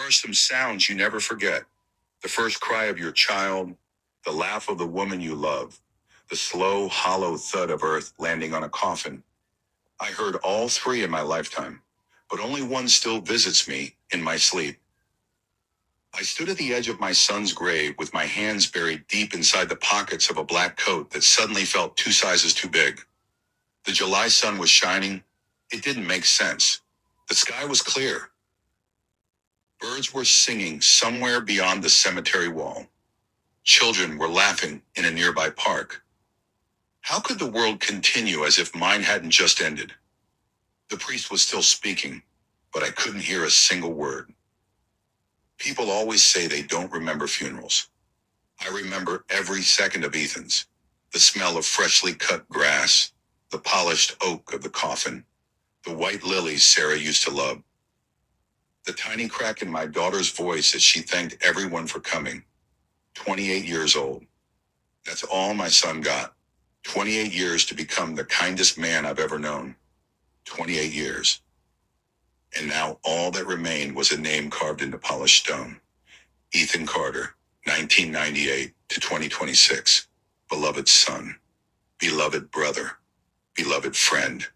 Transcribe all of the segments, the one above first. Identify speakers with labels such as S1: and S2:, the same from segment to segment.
S1: are some sounds you never forget. The first cry of your child, the laugh of the woman you love, the slow, hollow thud of earth landing on a coffin. I heard all three in my lifetime, but only one still visits me in my sleep. I stood at the edge of my son's grave with my hands buried deep inside the pockets of a black coat that suddenly felt 2 sizes too big. The July sun was shining. It didn't make sense. The sky was clear. Birds were singing somewhere beyond the cemetery wall. Children were laughing in a nearby park. How could the world continue as if mine hadn't just ended? The priest was still speaking, but I couldn't hear a single word. People always say they don't remember funerals. I remember every second of Ethan's. The smell of freshly cut grass, the polished oak of the coffin, the white lilies Sarah used to love, the tiny crack in my daughter's voice as she thanked everyone for coming. 28 years old. That's all my son got. 28 years to become the kindest man I've ever known. 28 years. And now all that remained was a name carved into polished stone. Ethan Carter, 1998 to 2026. Beloved son. Beloved brother. Beloved friend.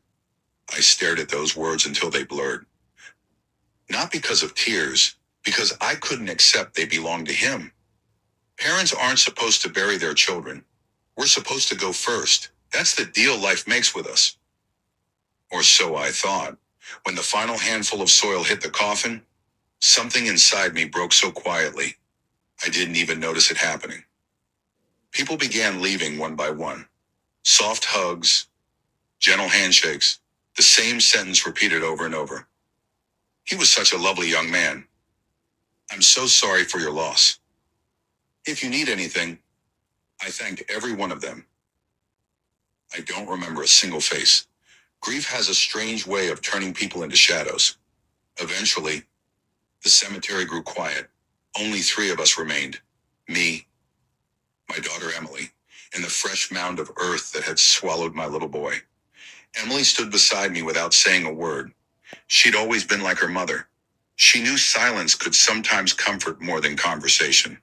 S1: I stared at those words until they blurred. Not because of tears, because I couldn't accept they belonged to him. Parents aren't supposed to bury their children. We're supposed to go first. That's the deal life makes with us. Or so I thought. When the final handful of soil hit the coffin, something inside me broke so quietly, I didn't even notice it happening. People began leaving one by one. Soft hugs, gentle handshakes, the same sentence repeated over and over. He was such a lovely young man. I'm so sorry for your loss. If you need anything, I thanked every one of them. I don't remember a single face. Grief has a strange way of turning people into shadows. Eventually, the cemetery grew quiet. Only three of us remained. Me, my daughter Emily, and the fresh mound of earth that had swallowed my little boy. Emily stood beside me without saying a word. She'd always been like her mother. She knew silence could sometimes comfort more than conversation.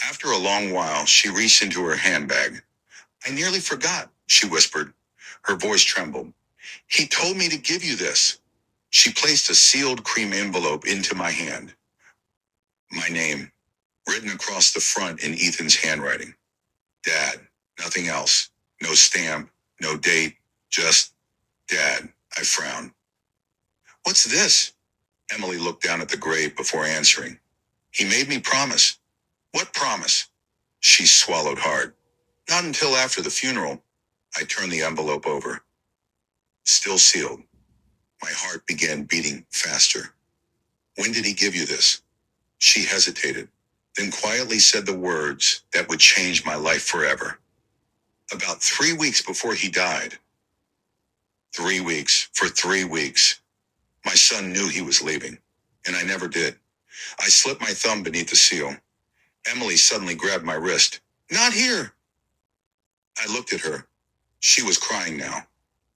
S1: After a long while, she reached into her handbag. I nearly forgot, she whispered. Her voice trembled. He told me to give you this. She placed a sealed cream envelope into my hand. My name, written across the front in Ethan's handwriting. Dad, nothing else. No stamp, no date, just Dad. I frowned. What's this? Emily looked down at the grave before answering. He made me promise. What promise? She swallowed hard. Not until after the funeral. I turned the envelope over. Still sealed. My heart began beating faster. When did he give you this? She hesitated, then quietly said the words that would change my life forever. About 3 weeks before he died. 3 weeks. For 3 weeks. My son knew he was leaving, and I never did. I slipped my thumb beneath the seal. Emily suddenly grabbed my wrist. Not here. I looked at her. She was crying now.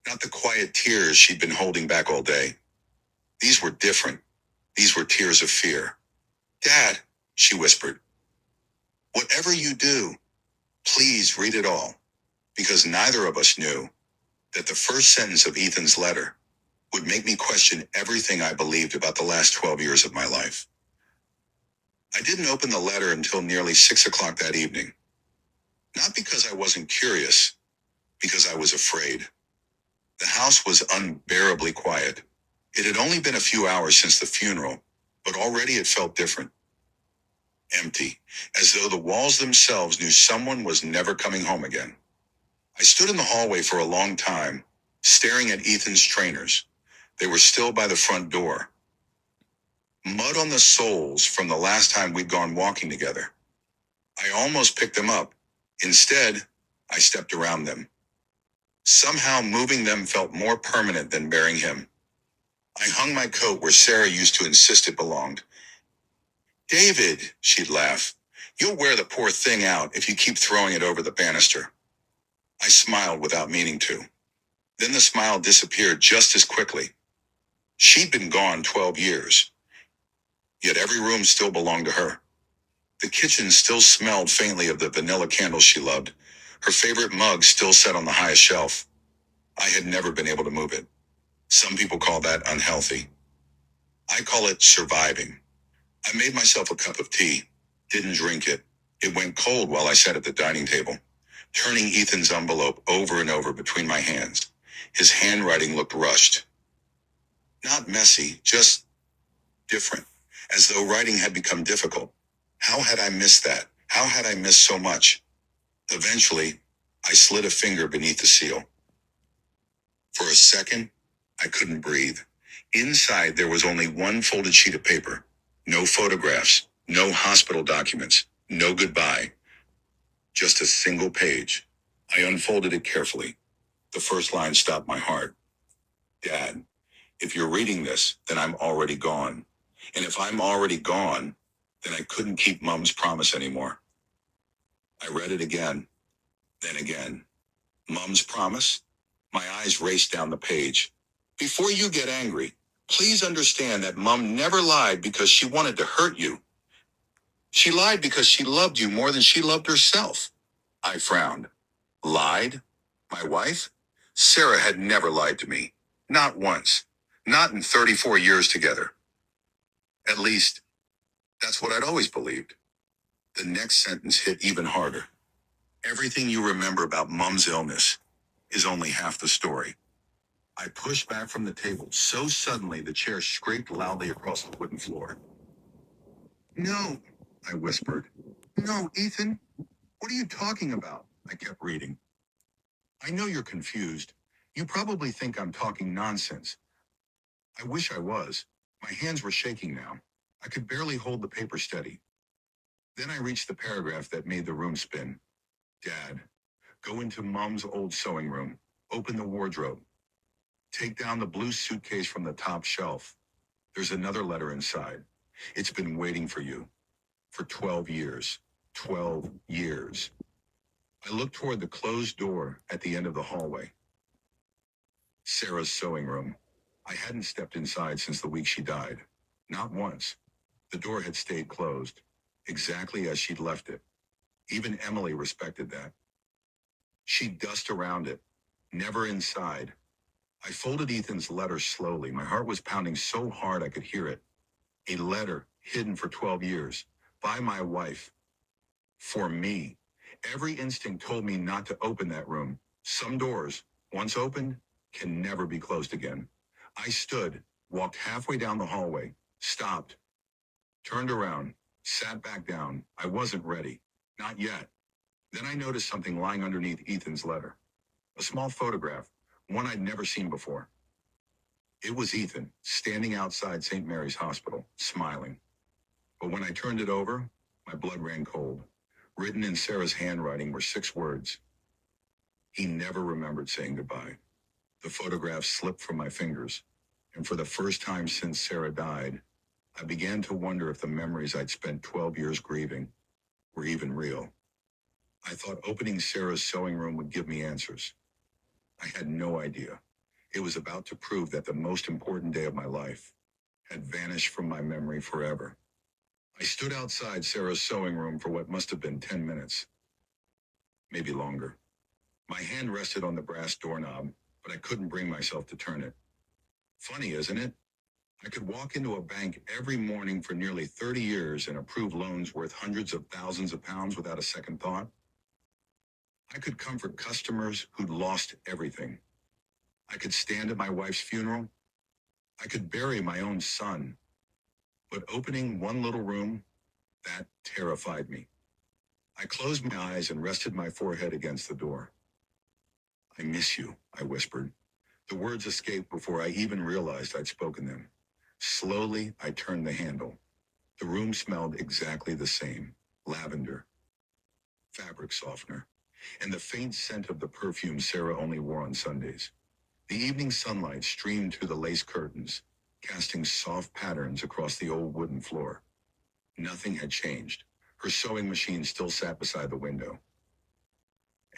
S1: Not the quiet tears she'd been holding back all day. These were different. These were tears of fear. Dad, she whispered. Whatever you do, please read it all. Because neither of us knew that the first sentence of Ethan's letter would make me question everything I believed about the last 12 years of my life. I didn't open the letter until nearly 6 o'clock that evening. Not because I wasn't curious, because I was afraid. The house was unbearably quiet. It had only been a few hours since the funeral, but already it felt different. Empty, as though the walls themselves knew someone was never coming home again. I stood in the hallway for a long time, staring at Ethan's trainers. They were still by the front door. Mud on the soles from the last time we'd gone walking together. I almost picked them up. Instead, I stepped around them. Somehow moving them felt more permanent than bearing him. I hung my coat where Sarah used to insist it belonged. David, she'd laugh. You'll wear the poor thing out if you keep throwing it over the banister. I smiled without meaning to. Then the smile disappeared just as quickly. She'd been gone 12 years. Yet every room still belonged to her. The kitchen still smelled faintly of the vanilla candles she loved. Her favorite mug still sat on the highest shelf. I had never been able to move it. Some people call that unhealthy. I call it surviving. I made myself a cup of tea, didn't drink it. It went cold while I sat at the dining table, turning Ethan's envelope over and over between my hands. His handwriting looked rushed. Not messy, just different, as though writing had become difficult. How had I missed that? How had I missed so much? Eventually, I slid a finger beneath the seal. For a second, I couldn't breathe. Inside, there was only one folded sheet of paper. No photographs, no hospital documents, no goodbye. Just a single page. I unfolded it carefully. The first line stopped my heart. Dad, if you're reading this, then I'm already gone. And if I'm already gone, then I couldn't keep Mom's promise anymore. I read it again, then again. Mom's promise? My eyes raced down the page. Before you get angry, please understand that Mom never lied because she wanted to hurt you. She lied because she loved you more than she loved herself. I frowned. Lied? My wife? Sarah had never lied to me. Not once. Not in 34 years together. At least, that's what I'd always believed. The next sentence hit even harder. Everything you remember about Mom's illness is only half the story. I pushed back from the table so suddenly the chair scraped loudly across the wooden floor. No, I whispered. No, Ethan. What are you talking about? I kept reading. I know you're confused. You probably think I'm talking nonsense. I wish I was. My hands were shaking now. I could barely hold the paper steady. Then I reached the paragraph that made the room spin. Dad, go into Mom's old sewing room. Open the wardrobe. Take down the blue suitcase from the top shelf. There's another letter inside. It's been waiting for you. For 12 years. 12 years. I looked toward the closed door at the end of the hallway. Sarah's sewing room. I hadn't stepped inside since the week she died. Not once. The door had stayed closed, exactly as she'd left it. Even Emily respected that. She'd dust around it, never inside. I folded Ethan's letter slowly. My heart was pounding so hard I could hear it. A letter hidden for 12 years. By my wife. For me. Every instinct told me not to open that room. Some doors, once opened, can never be closed again. I stood, walked halfway down the hallway, stopped, turned around, sat back down. I wasn't ready. Not yet. Then I noticed something lying underneath Ethan's letter. A small photograph, one I'd never seen before. It was Ethan, standing outside St. Mary's Hospital, smiling. But when I turned it over, my blood ran cold. Written in Sarah's handwriting were 6 words. He never remembered saying goodbye. The photograph slipped from my fingers, and for the first time since Sarah died, I began to wonder if the memories I'd spent 12 years grieving were even real. I thought opening Sarah's sewing room would give me answers. I had no idea. It was about to prove that the most important day of my life had vanished from my memory forever. I stood outside Sarah's sewing room for what must have been 10 minutes, maybe longer. My hand rested on the brass doorknob, but I couldn't bring myself to turn it. Funny, isn't it? I could walk into a bank every morning for nearly 30 years and approve loans worth hundreds of thousands of pounds without a second thought. I could comfort customers who'd lost everything. I could stand at my wife's funeral. I could bury my own son. But opening one little room, that terrified me. I closed my eyes and rested my forehead against the door. I miss you, I whispered. The words escaped before I even realized I'd spoken them. Slowly, I turned the handle. The room smelled exactly the same. Lavender, fabric softener, and the faint scent of the perfume Sarah only wore on Sundays. The evening sunlight streamed through the lace curtains, casting soft patterns across the old wooden floor. Nothing had changed. Her sewing machine still sat beside the window.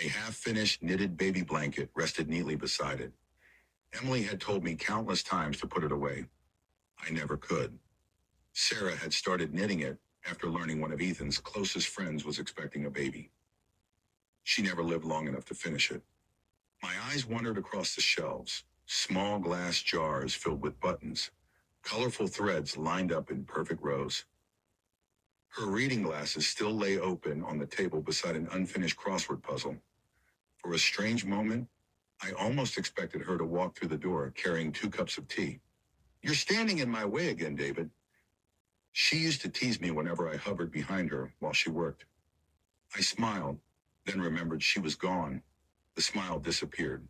S1: A half-finished knitted baby blanket rested neatly beside it. Emily had told me countless times to put it away. I never could. Sarah had started knitting it after learning one of Ethan's closest friends was expecting a baby. She never lived long enough to finish it. My eyes wandered across the shelves, small glass jars filled with buttons, colorful threads lined up in perfect rows. Her reading glasses still lay open on the table beside an unfinished crossword puzzle. For a strange moment, I almost expected her to walk through the door carrying 2 cups of tea. "You're standing in my way again, David." She used to tease me whenever I hovered behind her while she worked. I smiled, then remembered she was gone. The smile disappeared.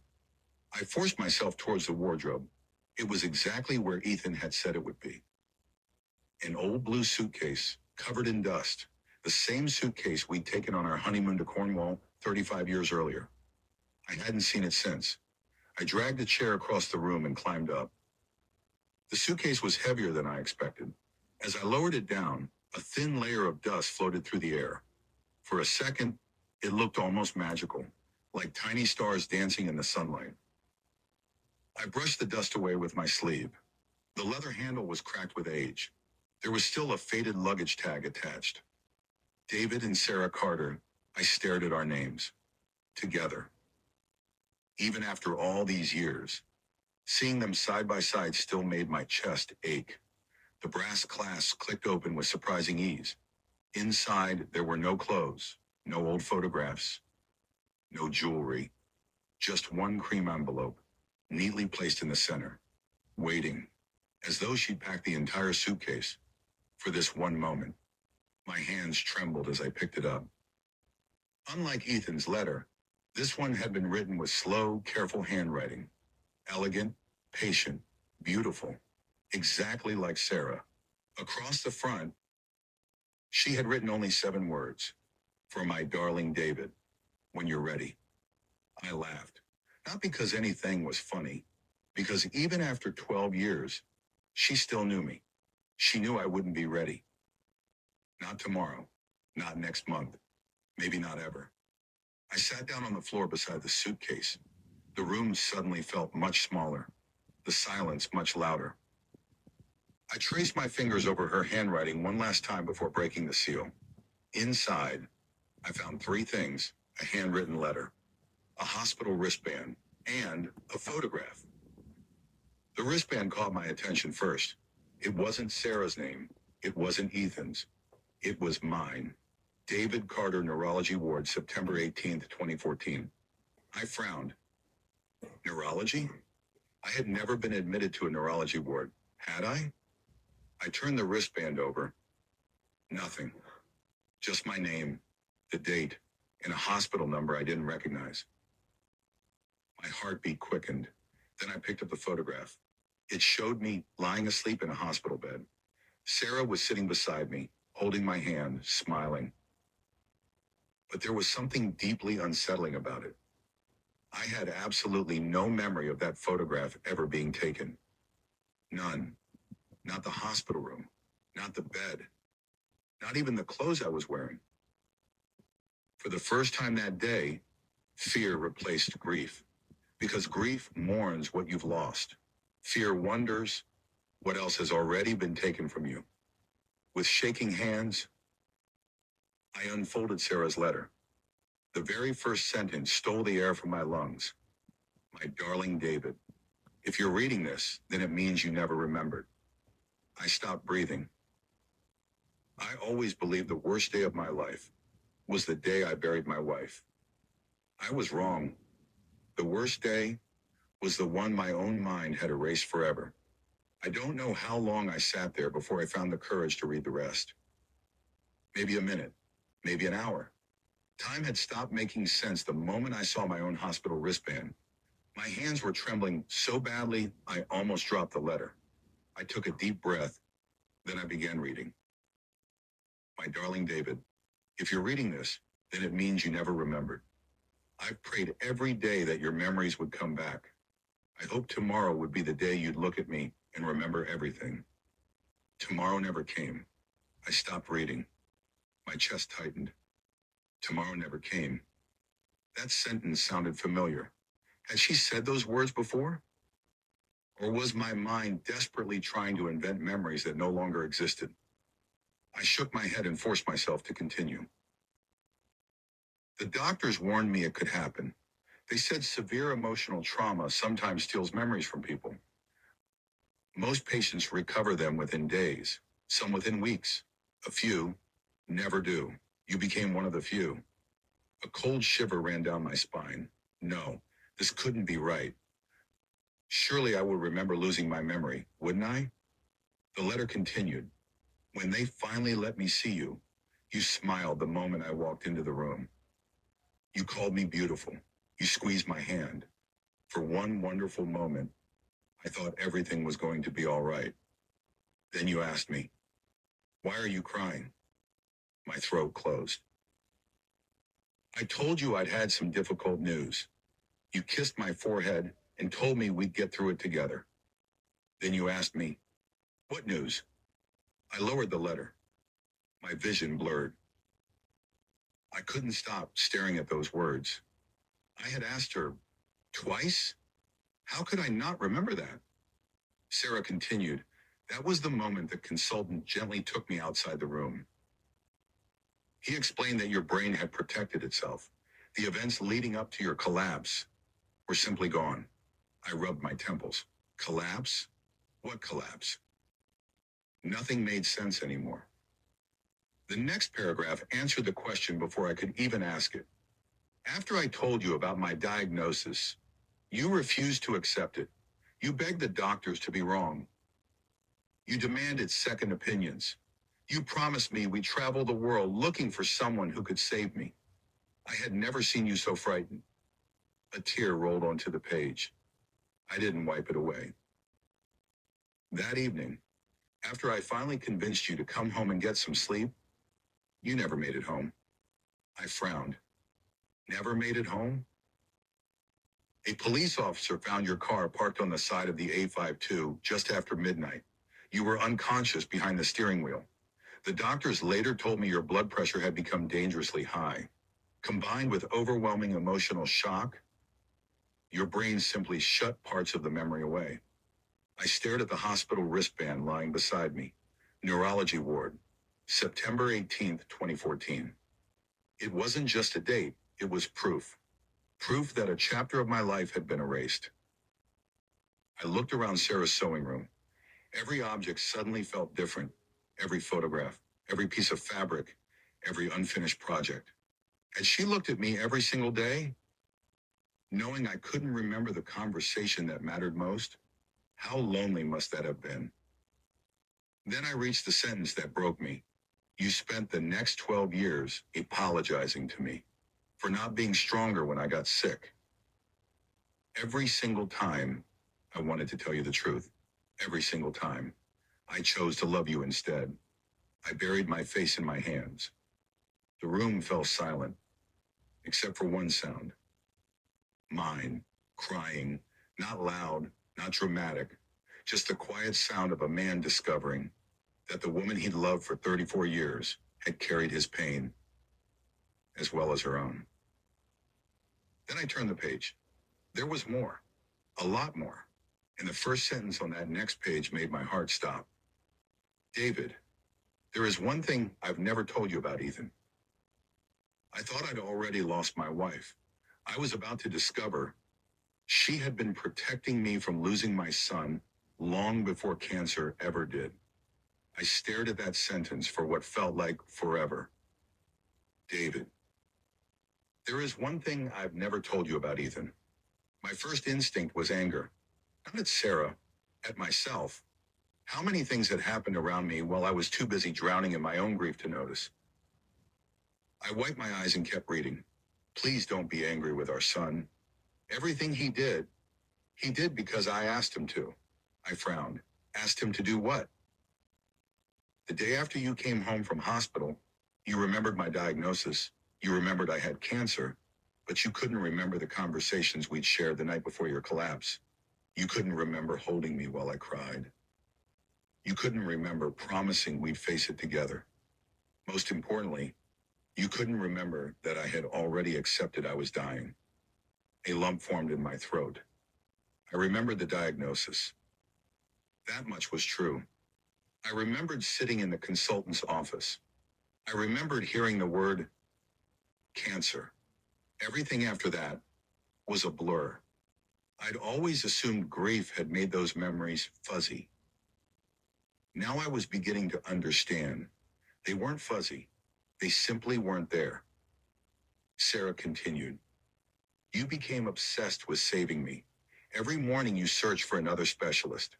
S1: I forced myself towards the wardrobe. It was exactly where Ethan had said it would be. An old blue suitcase, covered in dust, the same suitcase we'd taken on our honeymoon to Cornwall 35 years earlier. I hadn't seen it since. I dragged a chair across the room and climbed up. The suitcase was heavier than I expected. As I lowered it down, a thin layer of dust floated through the air. For a second, it looked almost magical, like tiny stars dancing in the sunlight. I brushed the dust away with my sleeve. The leather handle was cracked with age. There was still a faded luggage tag attached. David and Sarah Carter. I stared at our names. Together. Even after all these years, seeing them side by side still made my chest ache. The brass clasps clicked open with surprising ease. Inside, there were no clothes, no old photographs, no jewelry, just one cream envelope, neatly placed in the center, waiting, as though she'd packed the entire suitcase for this one moment. My hands trembled as I picked it up. Unlike Ethan's letter, this one had been written with slow, careful handwriting. Elegant, patient, beautiful, exactly like Sarah. Across the front, she had written only 7 words. "For my darling David, when you're ready." I laughed. Not because anything was funny, because even after 12 years, she still knew me. She knew I wouldn't be ready. Not tomorrow, not next month, maybe not ever. I sat down on the floor beside the suitcase. The room suddenly felt much smaller, the silence much louder. I traced my fingers over her handwriting one last time before breaking the seal. Inside, I found 3 things: a handwritten letter, a hospital wristband, and a photograph. The wristband caught my attention first. It wasn't Sarah's name. It wasn't Ethan's. It was mine. David Carter Neurology Ward, September 18th, 2014. I frowned. Neurology? I had never been admitted to a neurology ward, had I? I turned the wristband over. Nothing. Just my name, the date, and a hospital number I didn't recognize. My heartbeat quickened. Then I picked up the photograph. It showed me lying asleep in a hospital bed. Sarah was sitting beside me, holding my hand, smiling. But there was something deeply unsettling about it. I had absolutely no memory of that photograph ever being taken. None. Not the hospital room. Not the bed. Not even the clothes I was wearing. For the first time that day, fear replaced grief. Because grief mourns what you've lost. Fear wonders what else has already been taken from you. With shaking hands, I unfolded Sarah's letter. The very first sentence stole the air from my lungs. My darling David, if you're reading this, then it means you never remembered. I stopped breathing. I always believed the worst day of my life was the day I buried my wife. I was wrong. The worst day was the one my own mind had erased forever. I don't know how long I sat there before I found the courage to read the rest. Maybe a minute, maybe an hour. Time had stopped making sense the moment I saw my own hospital wristband. My hands were trembling so badly, I almost dropped the letter. I took a deep breath, then I began reading. My darling David, if you're reading this, then it means you never remembered. I've prayed every day that your memories would come back. I hoped tomorrow would be the day you'd look at me and remember everything. Tomorrow never came. I stopped reading. My chest tightened. Tomorrow never came. That sentence sounded familiar. Had she said those words before? Or was my mind desperately trying to invent memories that no longer existed? I shook my head and forced myself to continue. The doctors warned me it could happen. They said severe emotional trauma sometimes steals memories from people. Most patients recover them within days, some within weeks. A few never do. You became one of the few. A cold shiver ran down my spine. No, this couldn't be right. Surely I would remember losing my memory, wouldn't I? The letter continued. When they finally let me see you, you smiled the moment I walked into the room. You called me beautiful. You squeezed my hand. For one wonderful moment, I thought everything was going to be all right. Then you asked me, why are you crying? My throat closed. I told you I'd had some difficult news. You kissed my forehead and told me we'd get through it together. Then you asked me, what news? I lowered the letter. My vision blurred. I couldn't stop staring at those words. I had asked her twice? How could I not remember that? Sarah continued. That was the moment the consultant gently took me outside the room. He explained that your brain had protected itself. The events leading up to your collapse were simply gone. I rubbed my temples. Collapse? What collapse? Nothing made sense anymore. The next paragraph answered the question before I could even ask it. After I told you about my diagnosis, you refused to accept it. You begged the doctors to be wrong. You demanded second opinions. You promised me we'd travel the world looking for someone who could save me. I had never seen you so frightened. A tear rolled onto the page. I didn't wipe it away. That evening, after I finally convinced you to come home and get some sleep, you never made it home. I frowned. Never made it home? A police officer found your car parked on the side of the A52 just after midnight. You were unconscious behind the steering wheel. The doctors later told me your blood pressure had become dangerously high. Combined with overwhelming emotional shock, your brain simply shut parts of the memory away. I stared at the hospital wristband lying beside me. Neurology ward, September 18th, 2014. It wasn't just a date, it was proof. Proof that a chapter of my life had been erased. I looked around Sarah's sewing room. Every object suddenly felt different. Every photograph, every piece of fabric, every unfinished project. Had she looked at me every single day? Knowing I couldn't remember the conversation that mattered most? How lonely must that have been? Then I reached the sentence that broke me. You spent the next 12 years apologizing to me for not being stronger when I got sick. Every single time I wanted to tell you the truth. Every single time I chose to love you instead. I buried my face in my hands. The room fell silent, except for one sound. Mine, crying, not loud, not dramatic, just the quiet sound of a man discovering that the woman he'd loved for 34 years had carried his pain, as well as her own. Then I turned the page. There was more, a lot more. And the first sentence on that next page made my heart stop. David, there is one thing I've never told you about Ethan. I thought I'd already lost my wife. I was about to discover she had been protecting me from losing my son long before cancer ever did. I stared at that sentence for what felt like forever. David, there is one thing I've never told you about Ethan. My first instinct was anger. Not at Sarah, at myself. How many things had happened around me while I was too busy drowning in my own grief to notice? I wiped my eyes and kept reading. Please don't be angry with our son. Everything he did because I asked him to. I frowned. Asked him to do what? The day after you came home from hospital, you remembered my diagnosis. You remembered I had cancer, but you couldn't remember the conversations we'd shared the night before your collapse. You couldn't remember holding me while I cried. You couldn't remember promising we'd face it together. Most importantly, you couldn't remember that I had already accepted I was dying. A lump formed in my throat. I remembered the diagnosis. That much was true. I remembered sitting in the consultant's office. I remembered hearing the word cancer. Everything after that was a blur. I'd always assumed grief had made those memories fuzzy. Now I was beginning to understand. They weren't fuzzy. They simply weren't there. Sarah continued. You became obsessed with saving me. Every morning you searched for another specialist.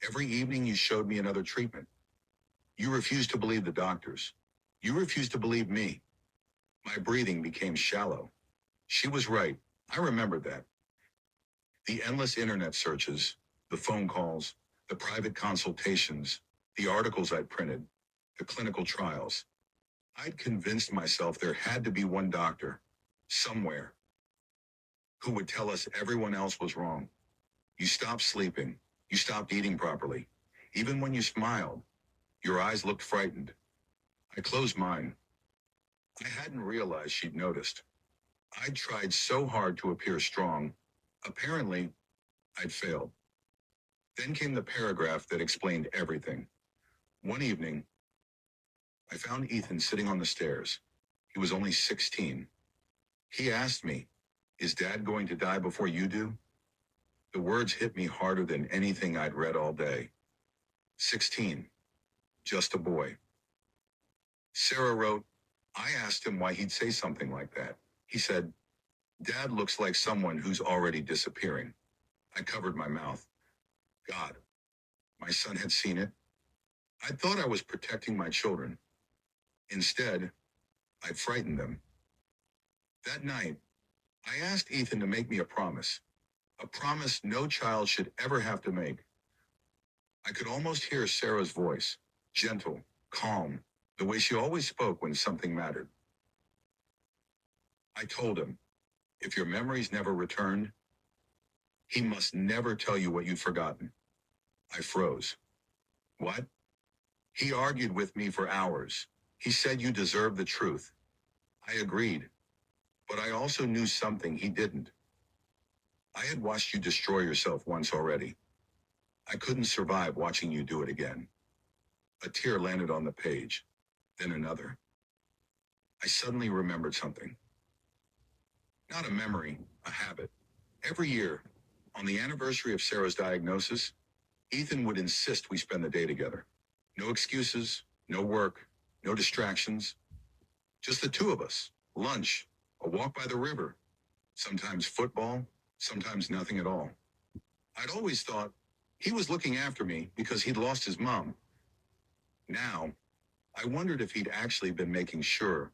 S1: Every evening you showed me another treatment. You refused to believe the doctors. You refused to believe me. My breathing became shallow. She was right. I remembered that. The endless internet searches, the phone calls, the private consultations, the articles I'd printed, the clinical trials. I'd convinced myself there had to be one doctor, somewhere, who would tell us everyone else was wrong. You stopped sleeping. You stopped eating properly. Even when you smiled, your eyes looked frightened. I closed mine. I hadn't realized she'd noticed. I'd tried so hard to appear strong. Apparently, I'd failed. Then came the paragraph that explained everything. One evening, I found Ethan sitting on the stairs. He was only 16. He asked me, "Is Dad going to die before you do?" The words hit me harder than anything I'd read all day. 16. Just a boy. Sarah wrote, I asked him why he'd say something like that. He said, "Dad looks like someone who's already disappearing." I covered my mouth. God, my son had seen it. I thought I was protecting my children. Instead, I'd frightened them. That night, I asked Ethan to make me a promise no child should ever have to make. I could almost hear Sarah's voice, gentle, calm, the way she always spoke when something mattered. I told him, if your memories never returned, he must never tell you what you've forgotten. I froze. What? He argued with me for hours. He said you deserve the truth. I agreed. But I also knew something he didn't. I had watched you destroy yourself once already. I couldn't survive watching you do it again. A tear landed on the page, then another. I suddenly remembered something. Not a memory, a habit. Every year, on the anniversary of Sarah's diagnosis, Ethan would insist we spend the day together. No excuses, no work, no distractions. Just the two of us. Lunch, a walk by the river, sometimes football, sometimes nothing at all. I'd always thought he was looking after me because he'd lost his mom. Now, I wondered if he'd actually been making sure.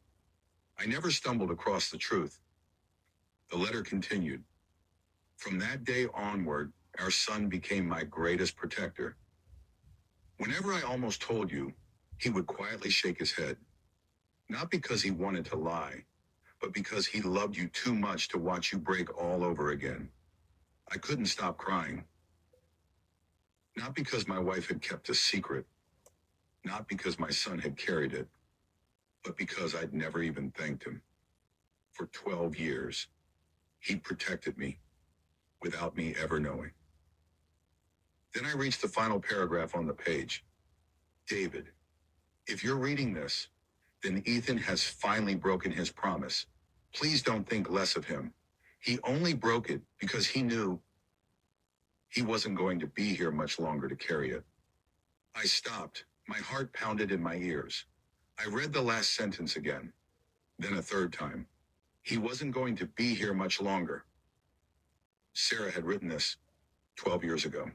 S1: I never stumbled across the truth. The letter continued. From that day onward, our son became my greatest protector. Whenever I almost told you, he would quietly shake his head. Not because he wanted to lie, but because he loved you too much to watch you break all over again. I couldn't stop crying. Not because my wife had kept a secret, not because my son had carried it, but because I'd never even thanked him. For 12 years, he protected me without me ever knowing. Then I reached the final paragraph on the page. David, if you're reading this, then Ethan has finally broken his promise. Please don't think less of him. He only broke it because he knew he wasn't going to be here much longer to carry it. I stopped. My heart pounded in my ears. I read the last sentence again, then a third time. He wasn't going to be here much longer. Sarah had written this 12 years ago,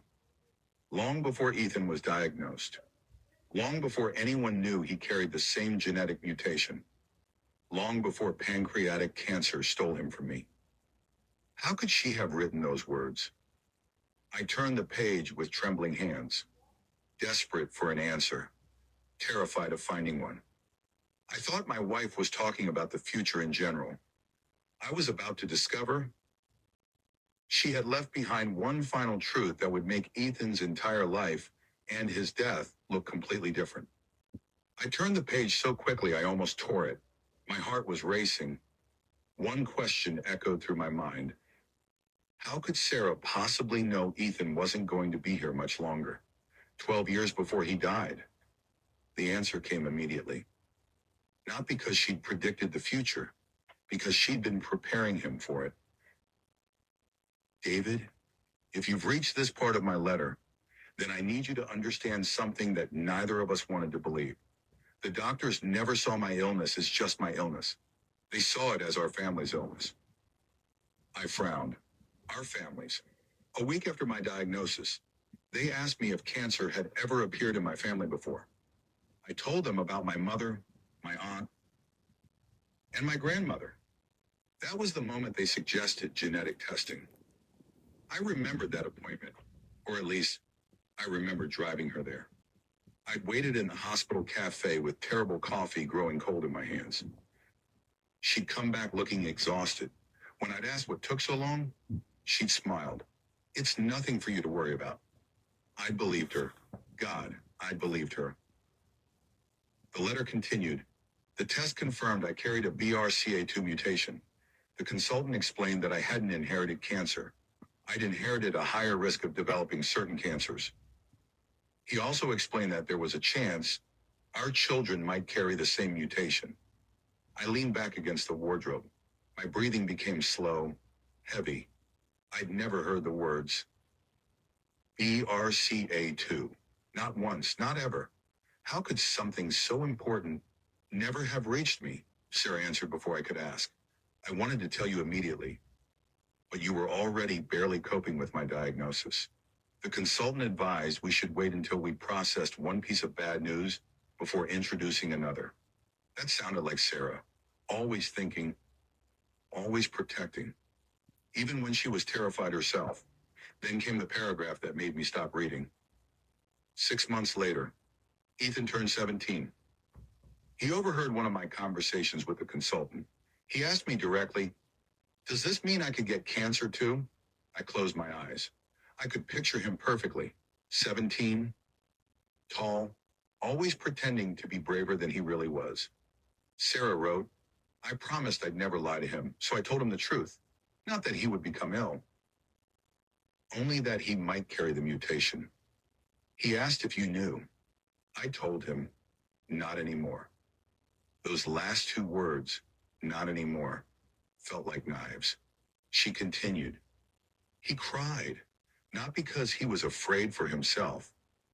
S1: long before Ethan was diagnosed, long before anyone knew he carried the same genetic mutation, long before pancreatic cancer stole him from me. How could she have written those words? I turned the page with trembling hands, desperate for an answer, terrified of finding one. I thought my wife was talking about the future in general. I was about to discover she had left behind one final truth that would make Ethan's entire life and his death look completely different. I turned the page so quickly I almost tore it. My heart was racing. One question echoed through my mind. How could Sarah possibly know Ethan wasn't going to be here much longer? 12 years before he died? The answer came immediately. Not because she'd predicted the future, because she'd been preparing him for it. David, if you've reached this part of my letter, then I need you to understand something that neither of us wanted to believe. The doctors never saw my illness as just my illness. They saw it as our family's illness. I frowned. Our families. A week after my diagnosis, they asked me if cancer had ever appeared in my family before. I told them about my mother, my aunt, and my grandmother. That was the moment they suggested genetic testing. I remembered that appointment, or at least, I remember driving her there. I'd waited in the hospital cafe with terrible coffee growing cold in my hands. She'd come back looking exhausted. When I'd asked what took so long, she'd smiled. It's nothing for you to worry about. I believed her. God, I believed her. The letter continued. The test confirmed I carried a BRCA2 mutation. The consultant explained that I hadn't inherited cancer. I'd inherited a higher risk of developing certain cancers. He also explained that there was a chance our children might carry the same mutation. I leaned back against the wardrobe. My breathing became slow, heavy. I'd never heard the words BRCA2. Not once, not ever. How could something so important never have reached me? Sarah answered before I could ask. I wanted to tell you immediately, but you were already barely coping with my diagnosis. The consultant advised we should wait until we processed one piece of bad news before introducing another. That sounded like Sarah, always thinking, always protecting, even when she was terrified herself. Then came the paragraph that made me stop reading. 6 months later, Ethan turned 17. He overheard one of my conversations with the consultant. He asked me directly, "Does this mean I could get cancer too?" I closed my eyes. I could picture him perfectly. 17, tall, always pretending to be braver than he really was. Sarah wrote, I promised I'd never lie to him, so I told him the truth. Not that he would become ill, only that he might carry the mutation. He asked if you knew. I told him, not anymore. Those last two words, not anymore, felt like knives. She continued. He cried, not because he was afraid for himself,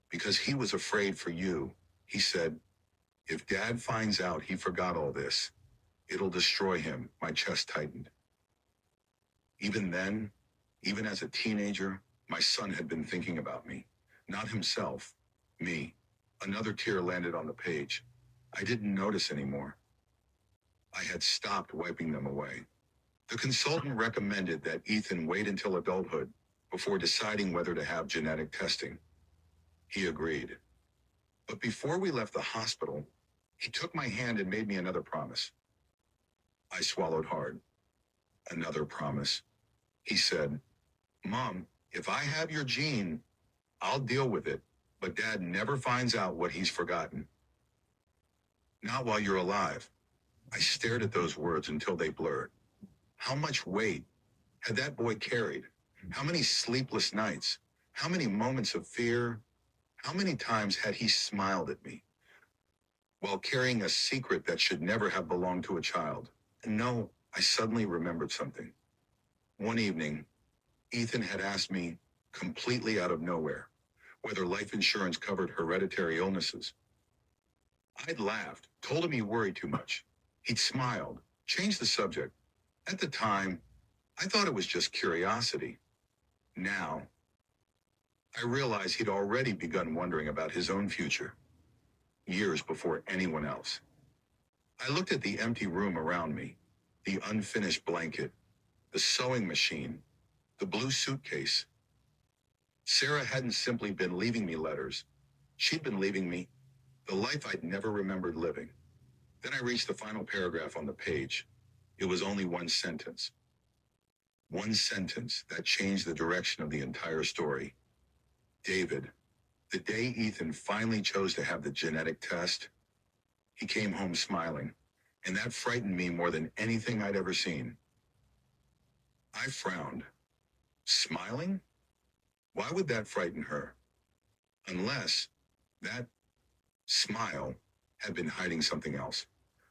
S1: because he was afraid for you. He said, if Dad finds out he forgot all this, it'll destroy him. My chest tightened. Even then, even as a teenager, my son had been thinking about me. Not himself, me. Another tear landed on the page. I didn't notice anymore. I had stopped wiping them away. The consultant recommended that Ethan wait until adulthood before deciding whether to have genetic testing. He agreed. But before we left the hospital, he took my hand and made me another promise. I swallowed hard. Another promise. He said, Mom, if I have your gene, I'll deal with it, but Dad never finds out what he's forgotten. Not while you're alive. I stared at those words until they blurred. How much weight had that boy carried? How many sleepless nights? How many moments of fear? How many times had he smiled at me while carrying a secret that should never have belonged to a child? And no, I suddenly remembered something. One evening, Ethan had asked me, completely out of nowhere, whether life insurance covered hereditary illnesses. I'd laughed, told him he worried too much. He'd smiled, changed the subject. At the time, I thought it was just curiosity. Now, I realize he'd already begun wondering about his own future, years before anyone else. I looked at the empty room around me, the unfinished blanket, the sewing machine, the blue suitcase. Sarah hadn't simply been leaving me letters. She'd been leaving me the life I'd never remembered living. Then I reached the final paragraph on the page. It was only one sentence. One sentence that changed the direction of the entire story. David, the day Ethan finally chose to have the genetic test, he came home smiling, and that frightened me more than anything I'd ever seen. I frowned. Smiling? Why would that frighten her? Unless that smile had been hiding something else.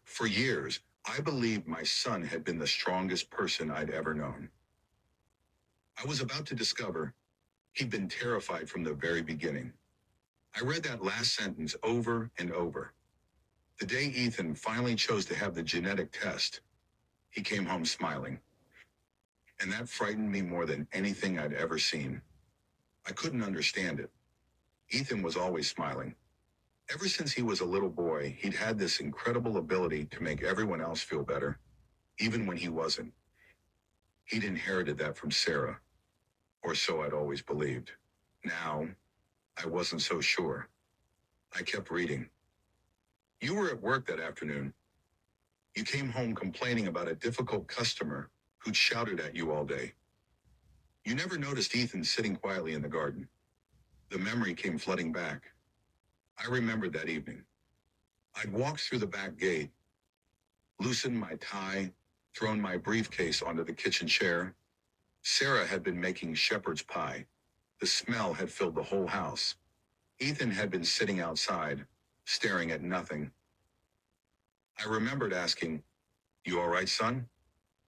S1: For years, I believed my son had been the strongest person I'd ever known. I was about to discover he'd been terrified from the very beginning. I read that last sentence over and over. The day Ethan finally chose to have the genetic test, he came home smiling. And that frightened me more than anything I'd ever seen. I couldn't understand it. Ethan was always smiling. Ever since he was a little boy, he'd had this incredible ability to make everyone else feel better, even when he wasn't. He'd inherited that from Sarah, or so I'd always believed. Now, I wasn't so sure. I kept reading. You were at work that afternoon. You came home complaining about a difficult customer who'd shouted at you all day. You never noticed Ethan sitting quietly in the garden. The memory came flooding back. I remembered that evening. I'd walked through the back gate, loosened my tie, thrown my briefcase onto the kitchen chair. Sarah had been making shepherd's pie. The smell had filled the whole house. Ethan had been sitting outside, staring at nothing. I remembered asking, "You all right, son?"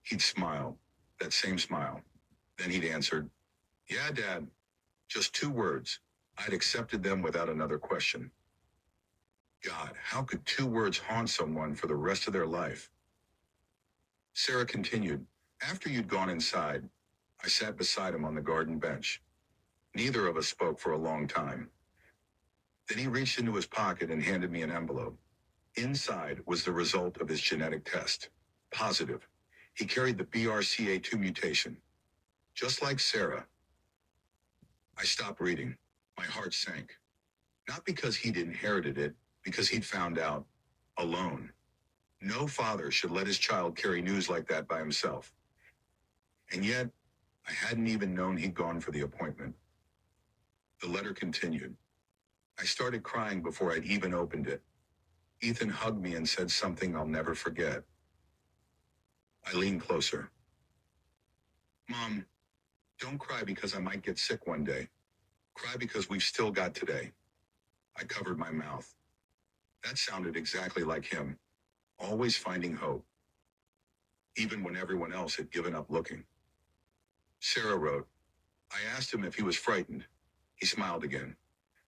S1: He'd smile, that same smile. Then he'd answered, "Yeah, Dad." Just 2 words. I'd accepted them without another question. God, how could 2 words haunt someone for the rest of their life? Sarah continued, "After you'd gone inside, I sat beside him on the garden bench. Neither of us spoke for a long time. Then he reached into his pocket and handed me an envelope. Inside was the result of his genetic test. Positive. He carried the BRCA2 mutation. Just like Sarah. I stopped reading. My heart sank. Not because he'd inherited it, because he'd found out. Alone. No father should let his child carry news like that by himself. And yet, I hadn't even known he'd gone for the appointment. The letter continued. I started crying before I'd even opened it. Ethan hugged me and said something I'll never forget. I leaned closer. "Mom, don't cry because I might get sick one day. Cry because we've still got today." I covered my mouth. That sounded exactly like him, always finding hope, even when everyone else had given up looking. Sarah wrote, I asked him if he was frightened. He smiled again.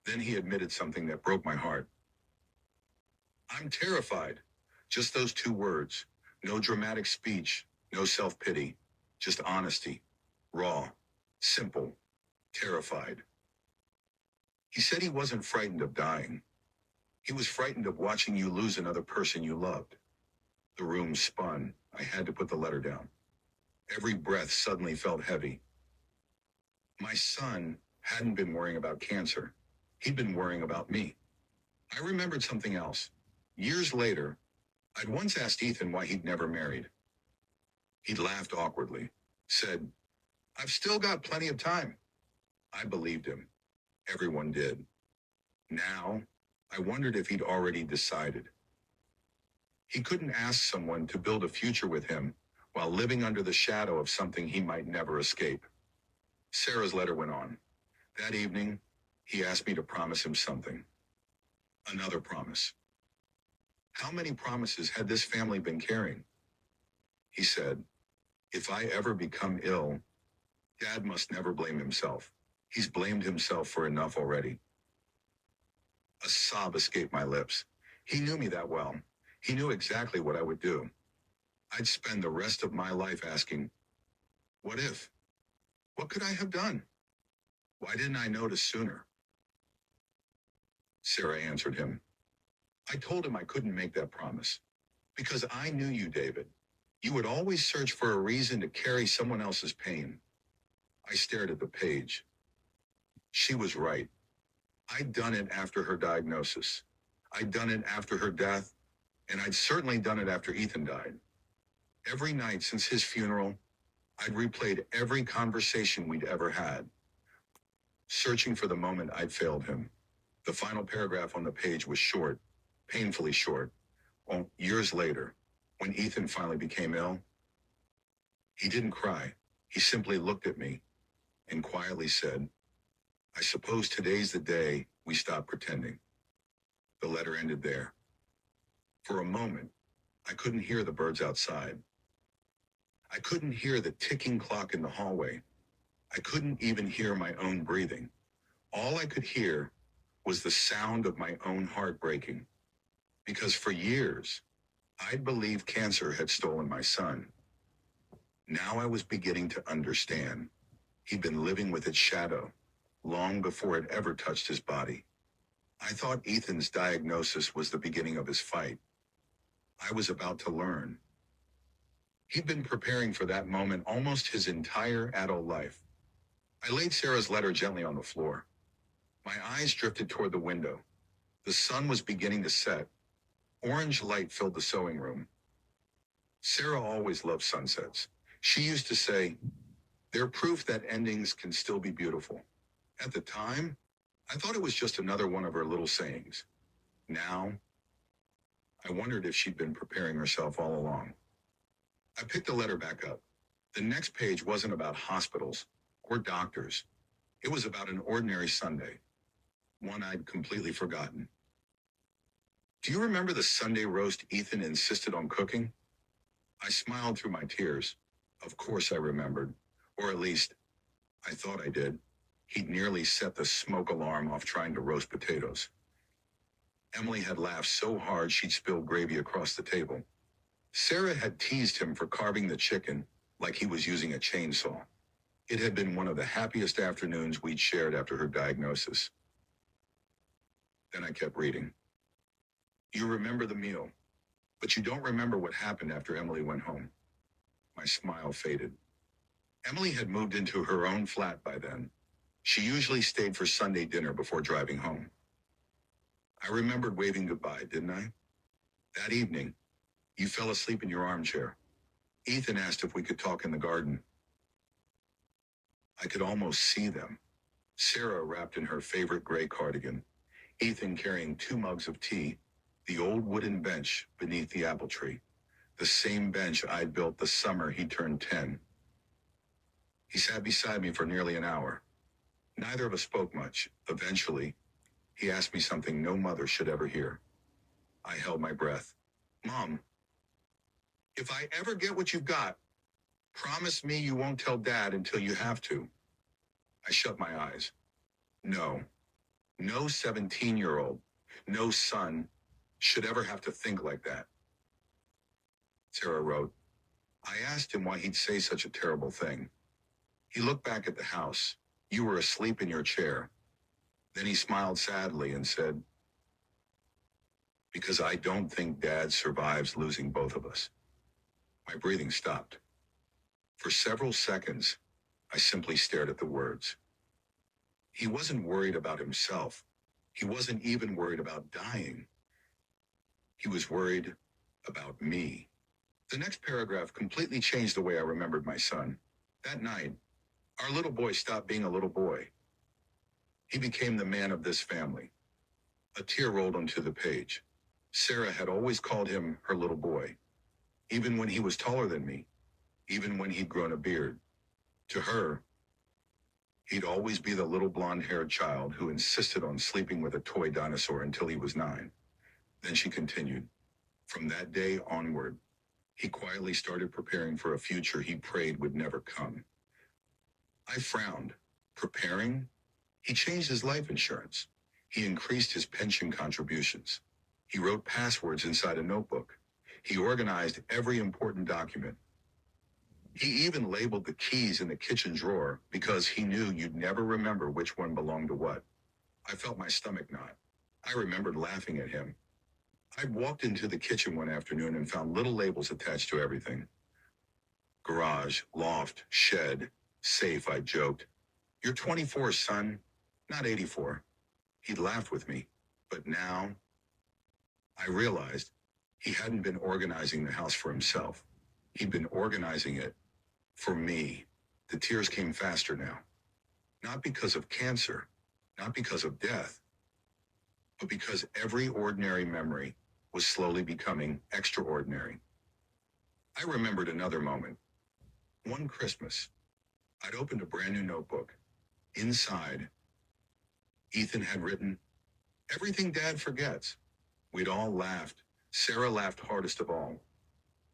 S1: Then he admitted something that broke my heart. "I'm terrified." Just those 2 words. No dramatic speech, no self-pity, just honesty. Raw, simple, terrified. He said he wasn't frightened of dying. He was frightened of watching you lose another person you loved. The room spun. I had to put the letter down. Every breath suddenly felt heavy. My son hadn't been worrying about cancer. He'd been worrying about me. I remembered something else. Years later, I'd once asked Ethan why he'd never married. He'd laughed awkwardly, said, "I've still got plenty of time." I believed him. Everyone did. Now, I wondered if he'd already decided. He couldn't ask someone to build a future with him while living under the shadow of something he might never escape. Sarah's letter went on. That evening, he asked me to promise him something. Another promise. How many promises had this family been carrying? He said, "If I ever become ill, Dad must never blame himself. He's blamed himself for enough already." A sob escaped my lips. He knew me that well. He knew exactly what I would do. I'd spend the rest of my life asking, what if? What could I have done? Why didn't I notice sooner? Sarah answered him. I told him I couldn't make that promise. Because I knew you, David. You would always search for a reason to carry someone else's pain. I stared at the page. She was right. I'd done it after her diagnosis. I'd done it after her death, and I'd certainly done it after Ethan died. Every night since his funeral, I'd replayed every conversation we'd ever had, searching for the moment I'd failed him. The final paragraph on the page was short, painfully short. Well, years later, when Ethan finally became ill, he didn't cry. He simply looked at me. and quietly said, I suppose today's the day we stop pretending. The letter ended there. For a moment, I couldn't hear the birds outside. I couldn't hear the ticking clock in the hallway. I couldn't even hear my own breathing. All I could hear was the sound of my own heart breaking. Because for years, I'd believed cancer had stolen my son. Now I was beginning to understand. He'd been living with its shadow long before it ever touched his body. I thought Ethan's diagnosis was the beginning of his fight. I was about to learn. He'd been preparing for that moment almost his entire adult life. I laid Sarah's letter gently on the floor. My eyes drifted toward the window. The sun was beginning to set. Orange light filled the sewing room. Sarah always loved sunsets. She used to say, they're proof that endings can still be beautiful. At the time, I thought it was just another one of her little sayings. Now, I wondered if she'd been preparing herself all along. I picked the letter back up. The next page wasn't about hospitals or doctors. It was about an ordinary Sunday, one I'd completely forgotten. Do you remember the Sunday roast Ethan insisted on cooking? I smiled through my tears. Of course I remembered, or at least, I thought I did. He'd nearly set the smoke alarm off trying to roast potatoes. Emily had laughed so hard she'd spilled gravy across the table. Sarah had teased him for carving the chicken like he was using a chainsaw. It had been one of the happiest afternoons we'd shared after her diagnosis. Then I kept reading. You remember the meal, but you don't remember what happened after Emily went home. My smile faded. Emily had moved into her own flat by then. She usually stayed for Sunday dinner before driving home. I remembered waving goodbye, didn't I? That evening, you fell asleep in your armchair. Ethan asked if we could talk in the garden. I could almost see them. Sarah wrapped in her favorite gray cardigan, Ethan carrying 2 mugs of tea, the old wooden bench beneath the apple tree, the same bench I'd built the summer he turned 10. He sat beside me for nearly an hour. Neither of us spoke much. Eventually, he asked me something no mother should ever hear. I held my breath. Mom, if I ever get what you've got, promise me you won't tell Dad until you have to. I shut my eyes. No 17-year-old, no son, should ever have to think like that. Sarah wrote, I asked him why he'd say such a terrible thing. He looked back at the house. You were asleep in your chair. Then he smiled sadly and said, because I don't think Dad survives losing both of us. My breathing stopped. For several seconds, I simply stared at the words. He wasn't worried about himself. He wasn't even worried about dying. He was worried about me. The next paragraph completely changed the way I remembered my son. That night, our little boy stopped being a little boy. He became the man of this family. A tear rolled onto the page. Sarah had always called him her little boy, even when he was taller than me, even when he'd grown a beard. To her, he'd always be the little blonde-haired child who insisted on sleeping with a toy dinosaur until he was 9. Then she continued. From that day onward, he quietly started preparing for a future he prayed would never come. I frowned. Preparing? He changed his life insurance. He increased his pension contributions. He wrote passwords inside a notebook. He organized every important document. He even labeled the keys in the kitchen drawer because he knew you'd never remember which one belonged to what. I felt my stomach knot. I remembered laughing at him. I'd walked into the kitchen one afternoon and found little labels attached to everything. Garage, loft, shed, safe, I joked. You're 24, son, not 84. He'd laughed with me, but now I realized he hadn't been organizing the house for himself. He'd been organizing it for me. The tears came faster now. Not because of cancer, not because of death, but because every ordinary memory was slowly becoming extraordinary. I remembered another moment. One Christmas, I'd opened a brand new notebook. Inside, Ethan had written, "Everything Dad forgets." We'd all laughed. Sarah laughed hardest of all.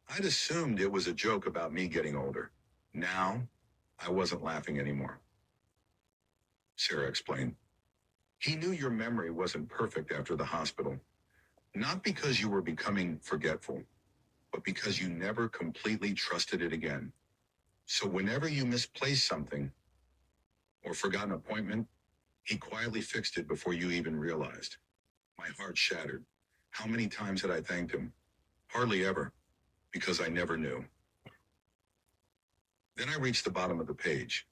S1: I'd assumed it was a joke about me getting older. Now, I wasn't laughing anymore. Sarah explained. He knew your memory wasn't perfect after the hospital. Not because you were becoming forgetful, but because you never completely trusted it again. So whenever you misplaced something or forgot an appointment, he quietly fixed it before you even realized. My heart shattered. How many times had I thanked him? Hardly ever, because I never knew. Then I reached the bottom of the page.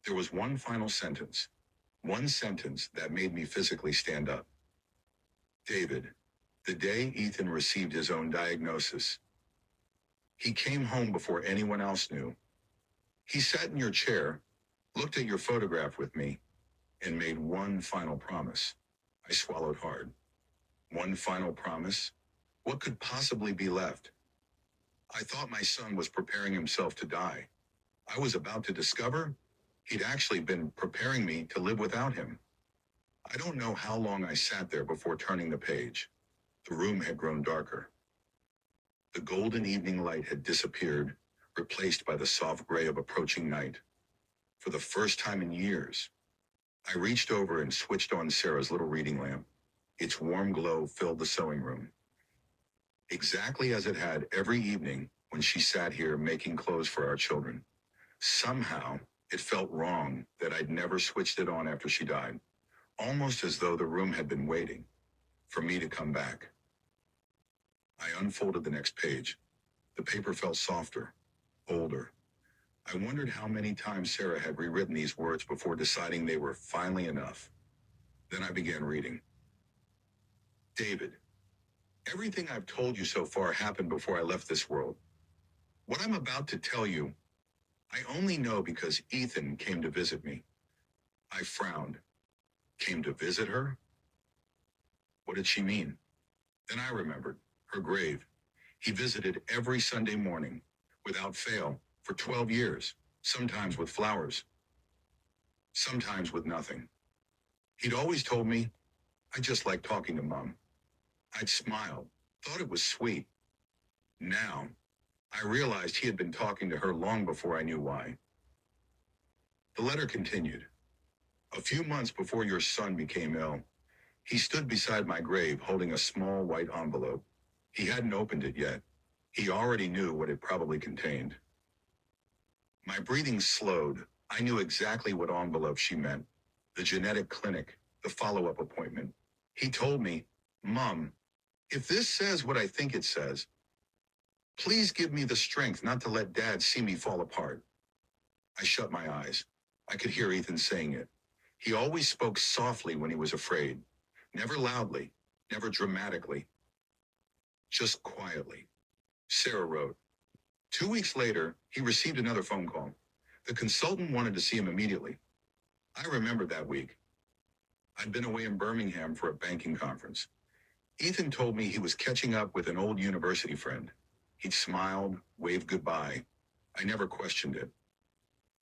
S1: There was one final sentence. One sentence that made me physically stand up. David, the day Ethan received his own diagnosis, he came home before anyone else knew. He sat in your chair, looked at your photograph with me, and made one final promise. I swallowed hard. One final promise? What could possibly be left? I thought my son was preparing himself to die. I was about to discover he'd actually been preparing me to live without him. I don't know how long I sat there before turning the page. The room had grown darker. The golden evening light had disappeared, replaced by the soft gray of approaching night. For the first time in years, I reached over and switched on Sarah's little reading lamp. Its warm glow filled the sewing room, exactly as it had every evening when she sat here making clothes for our children. Somehow, it felt wrong that I'd never switched it on after she died, almost as though the room had been waiting for me to come back. I unfolded the next page. The paper felt softer, older. I wondered how many times Sarah had rewritten these words before deciding they were finally enough. Then I began reading. David, everything I've told you so far happened before I left this world. What I'm about to tell you, I only know because Ethan came to visit me. I frowned. Came to visit her? What did she mean? Then I remembered her grave. He visited every Sunday morning, without fail, for 12 years, sometimes with flowers, sometimes with nothing. He'd always told me, I just like talking to Mom. I'd smiled, thought it was sweet. Now, I realized he had been talking to her long before I knew why. The letter continued. A few months before your son became ill, he stood beside my grave holding a small white envelope. He hadn't opened it yet. He already knew what it probably contained. My breathing slowed. I knew exactly what envelope she meant. The genetic clinic, the follow-up appointment. He told me, Mom, if this says what I think it says, please give me the strength not to let Dad see me fall apart. I shut my eyes. I could hear Ethan saying it. He always spoke softly when he was afraid. Never loudly, never dramatically. Just quietly. Sarah wrote. 2 weeks later, he received another phone call. The consultant wanted to see him immediately. I remembered that week. I'd been away in Birmingham for a banking conference. Ethan told me he was catching up with an old university friend. He'd smiled, waved goodbye. I never questioned it.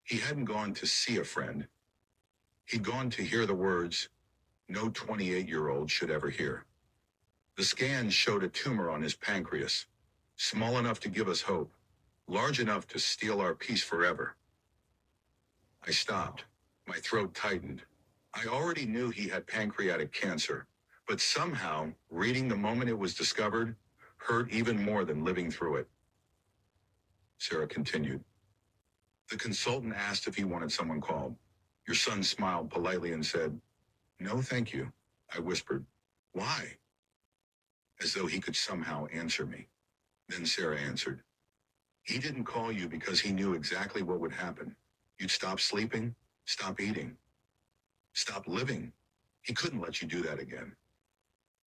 S1: He hadn't gone to see a friend. He'd gone to hear the words no 28-year-old should ever hear. The scans showed a tumor on his pancreas, small enough to give us hope, large enough to steal our peace forever. I stopped. My throat tightened. I already knew he had pancreatic cancer, but somehow, reading the moment it was discovered hurt even more than living through it. Sarah continued. The consultant asked if he wanted someone called. Your son smiled politely and said, No, thank you. I whispered, Why? As though he could somehow answer me. Then Sarah answered, He didn't call you because he knew exactly what would happen. You'd stop sleeping, stop eating, stop living. He couldn't let you do that again.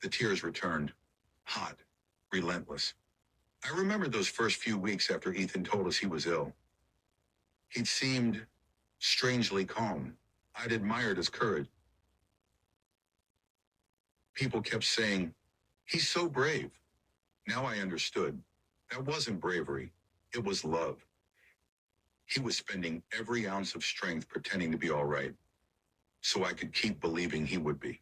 S1: The tears returned, hot, relentless. I remembered those first few weeks after Ethan told us he was ill. He'd seemed strangely calm. I'd admired his courage. People kept saying, He's so brave. Now I understood. That wasn't bravery. It was love. He was spending every ounce of strength pretending to be all right, so I could keep believing he would be.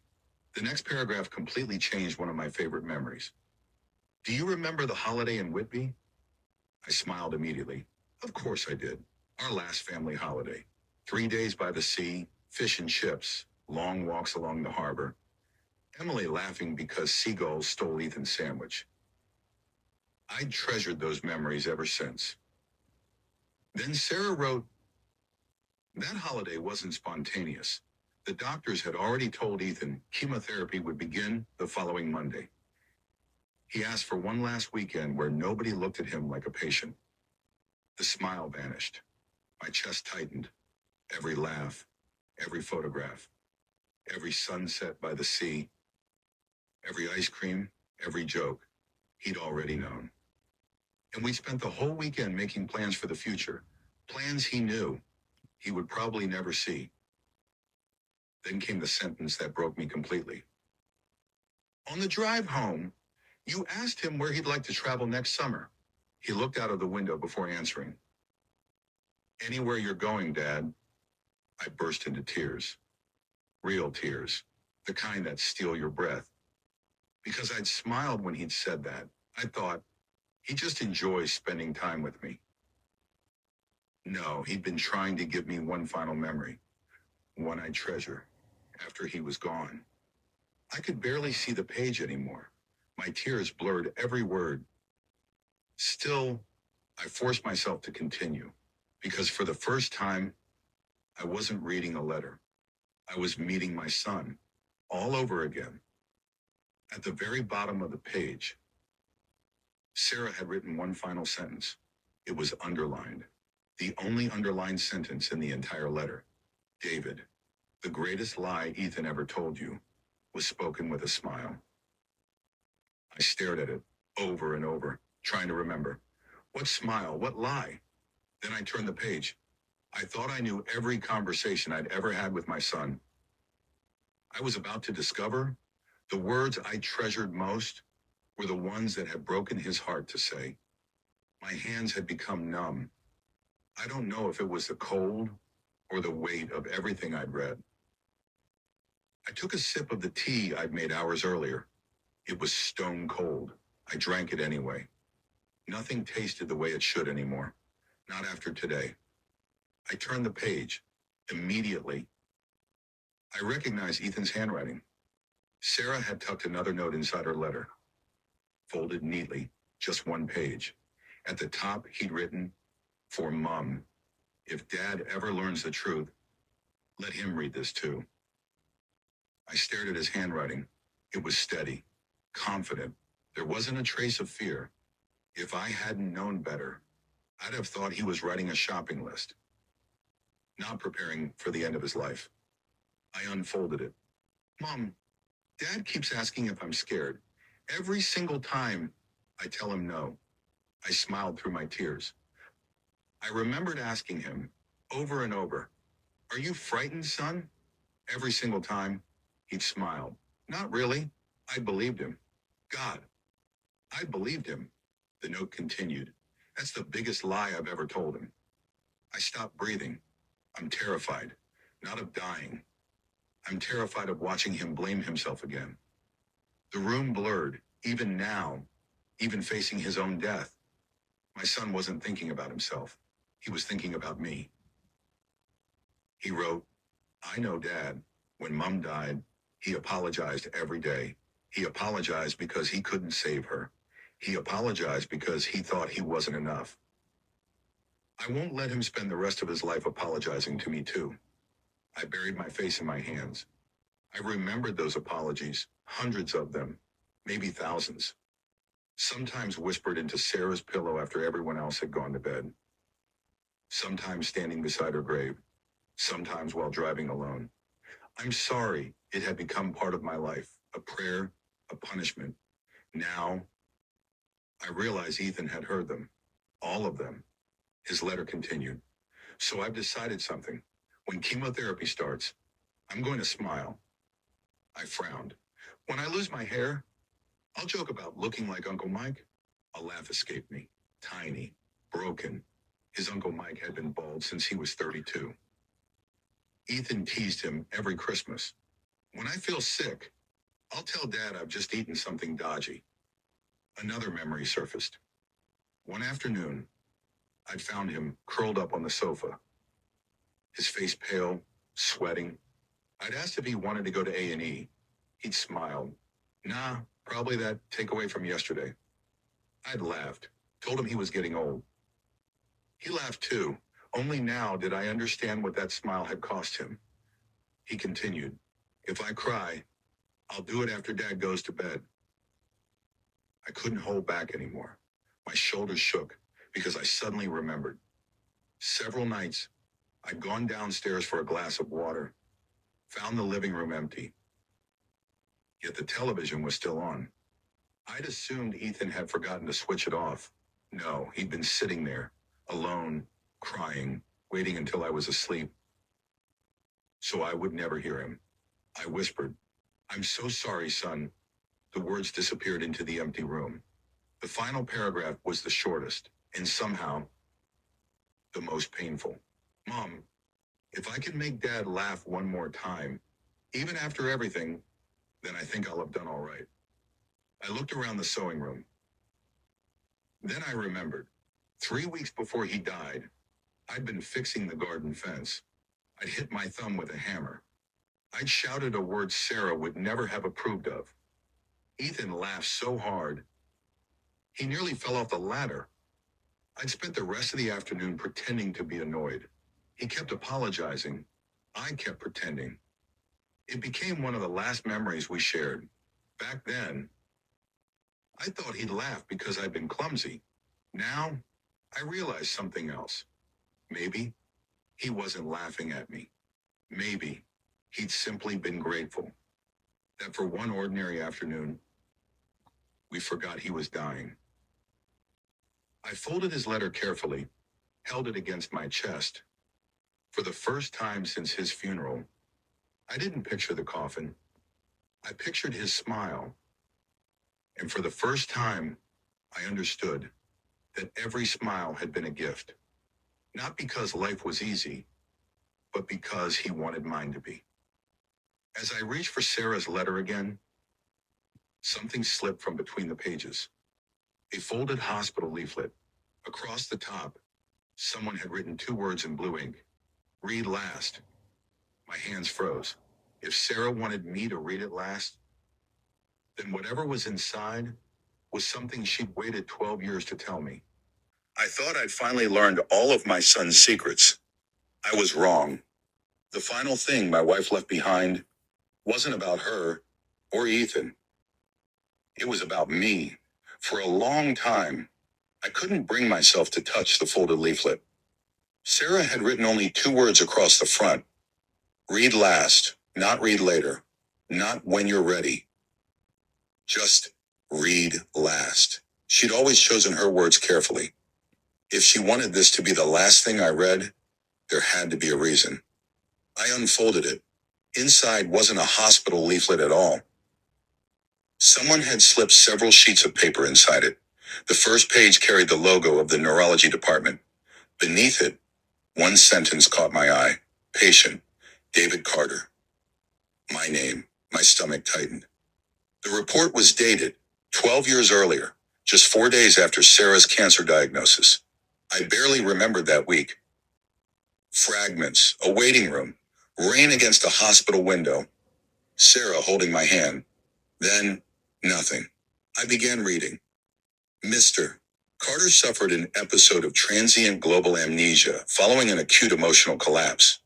S1: The next paragraph completely changed one of my favorite memories. Do you remember the holiday in Whitby? I smiled immediately. Of course I did. Our last family holiday. 3 days by the sea, fish and chips, long walks along the harbor. Emily laughing because seagulls stole Ethan's sandwich. I'd treasured those memories ever since. Then Sarah wrote, that holiday wasn't spontaneous. The doctors had already told Ethan chemotherapy would begin the following Monday. He asked for one last weekend where nobody looked at him like a patient. The smile vanished. My chest tightened. Every laugh, every photograph, every sunset by the sea, every ice cream, every joke, he'd already known. And we spent the whole weekend making plans for the future, plans he knew he would probably never see. Then came the sentence that broke me completely. On the drive home, you asked him where he'd like to travel next summer. He looked out of the window before answering. Anywhere you're going, Dad. I burst into tears. Real tears. The kind that steal your breath. Because I'd smiled when he'd said that. I thought, he just enjoys spending time with me. No, he'd been trying to give me one final memory. One I treasure. After he was gone. I could barely see the page anymore. My tears blurred every word. Still, I forced myself to continue. Because for the first time, I wasn't reading a letter. I was meeting my son. All over again. At the very bottom of the page, Sarah had written one final sentence. It was underlined. The only underlined sentence in the entire letter. David, the greatest lie Ethan ever told you, was spoken with a smile. I stared at it over and over, trying to remember. What smile? What lie? Then I turned the page. I thought I knew every conversation I'd ever had with my son. I was about to discover the words I treasured most were the ones that had broken his heart to say. My hands had become numb. I don't know if it was the cold or the weight of everything I'd read. I took a sip of the tea I'd made hours earlier. It was stone cold. I drank it anyway. Nothing tasted the way it should anymore. Not after today. I turned the page. Immediately, I recognized Ethan's handwriting. Sarah had tucked another note inside her letter. Folded neatly, just one page. At the top, he'd written, for Mom, if Dad ever learns the truth, let him read this too. I stared at his handwriting. It was steady, confident. There wasn't a trace of fear. If I hadn't known better, I'd have thought he was writing a shopping list, not preparing for the end of his life. I unfolded it. Mom, Dad keeps asking if I'm scared. Every single time I tell him no. I smiled through my tears. I remembered asking him over and over, are you frightened, son? Every single time he'd smiled. Not really. I believed him. God, I believed him. The note continued. That's the biggest lie I've ever told him. I stopped breathing. I'm terrified, not of dying. I'm terrified of watching him blame himself again. The room blurred, even now, even facing his own death. My son wasn't thinking about himself. He was thinking about me. He wrote, I know, Dad. When Mom died, he apologized every day. He apologized because he couldn't save her. He apologized because he thought he wasn't enough. I won't let him spend the rest of his life apologizing to me too. I buried my face in my hands. I remembered those apologies, hundreds of them, maybe thousands. Sometimes whispered into Sarah's pillow after everyone else had gone to bed. Sometimes standing beside her grave. Sometimes while driving alone. I'm sorry it had become part of my life, a prayer, a punishment. Now, I realize Ethan had heard them, all of them. His letter continued. So I've decided something. When chemotherapy starts, I'm going to smile. I frowned. When I lose my hair, I'll joke about looking like Uncle Mike. A laugh escaped me. Tiny, broken, His Uncle Mike had been bald since he was 32. Ethan teased him every Christmas. When I feel sick, I'll tell Dad I've just eaten something dodgy. Another memory surfaced. One afternoon, I'd found him curled up on the sofa, his face pale, sweating. I'd asked if he wanted to go to A&E. He'd smiled. Nah, probably that takeaway from yesterday. I'd laughed, told him he was getting old. He laughed too. Only now did I understand what that smile had cost him. He continued, if I cry, I'll do it after Dad goes to bed. I couldn't hold back anymore. My shoulders shook because I suddenly remembered. Several nights, I'd gone downstairs for a glass of water, found the living room empty. Yet the television was still on. I'd assumed Ethan had forgotten to switch it off. No, he'd been sitting there, alone, crying, waiting until I was asleep. So I would never hear him. I whispered, I'm so sorry, son. The words disappeared into the empty room. The final paragraph was the shortest, and somehow, the most painful. Mom, if I can make Dad laugh one more time, even after everything, then I think I'll have done all right. I looked around the sewing room. Then I remembered. 3 weeks before he died, I'd been fixing the garden fence. I'd hit my thumb with a hammer. I'd shouted a word Sarah would never have approved of. Ethan laughed so hard, he nearly fell off the ladder. I'd spent the rest of the afternoon pretending to be annoyed. He kept apologizing. I kept pretending. It became one of the last memories we shared. Back then, I thought he'd laugh because I'd been clumsy. Now, I realized something else. Maybe he wasn't laughing at me. Maybe he'd simply been grateful that for one ordinary afternoon, we forgot he was dying. I folded his letter carefully, held it against my chest. For the first time since his funeral, I didn't picture the coffin. I pictured his smile. And for the first time, I understood that every smile had been a gift. Not because life was easy, but because he wanted mine to be. As I reached for Sarah's letter again, something slipped from between the pages. A folded hospital leaflet. Across the top, someone had written 2 words in blue ink. Read last. My hands froze. If Sarah wanted me to read it last, then whatever was inside was something she'd waited 12 years to tell me. I thought I'd finally learned all of my son's secrets. I was wrong. The final thing my wife left behind wasn't about her or Ethan. It was about me. For a long time, I couldn't bring myself to touch the folded leaflet. Sarah had written only 2 words across the front. Read last, not read later, not when you're ready. Just read last. She'd always chosen her words carefully. If she wanted this to be the last thing I read, there had to be a reason. I unfolded it. Inside wasn't a hospital leaflet at all. Someone had slipped several sheets of paper inside it. The first page carried the logo of the neurology department. Beneath it, one sentence caught my eye. Patient, David Carter. My name. My stomach tightened. The report was dated 12 years earlier, just 4 days after Sarah's cancer diagnosis. I barely remembered that week. Fragments, a waiting room, rain against a hospital window, Sarah holding my hand. Then, nothing. I began reading. Mr. Carter suffered an episode of transient global amnesia following an acute emotional collapse.